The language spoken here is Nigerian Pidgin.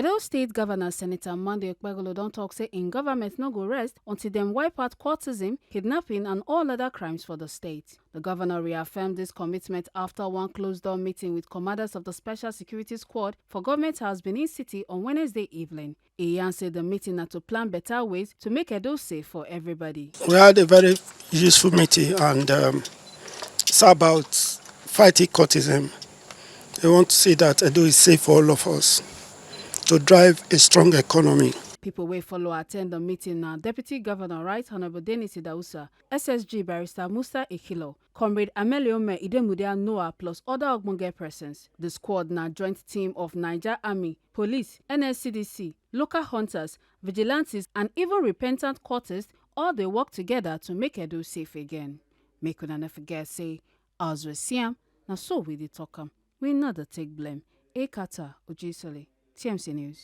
Edo State Governor Senator Gov Okpebholo don talk say in government no go rest until them wipe out cultism, kidnapping and all other crimes for the state. The governor reaffirmed this commitment after one closed-door meeting with commanders of the Special Security Squad for Government House Benin City on Wednesday evening. Iyan said the meeting had to plan better ways to make Edo safe for everybody. We had a very useful meeting and it's about fighting cultism. We want to see that Edo is safe for all of us to drive a strong economy. People wey follow attend the meeting now. Deputy Governor Right Honorable Dennis Idausa, SSG Barrister Musa Ekilo, Comrade Ameliome Idemudia Noah plus other ogbonge persons. The squad na joint team of Niger Army, Police, NSCDC, local hunters, vigilantes and even repentant cultists all dey work together to make Edo safe again. Make una no forget say, as we see am, na so we dey talk am. We no dey take blame. Ekata Ojisole, TMC News.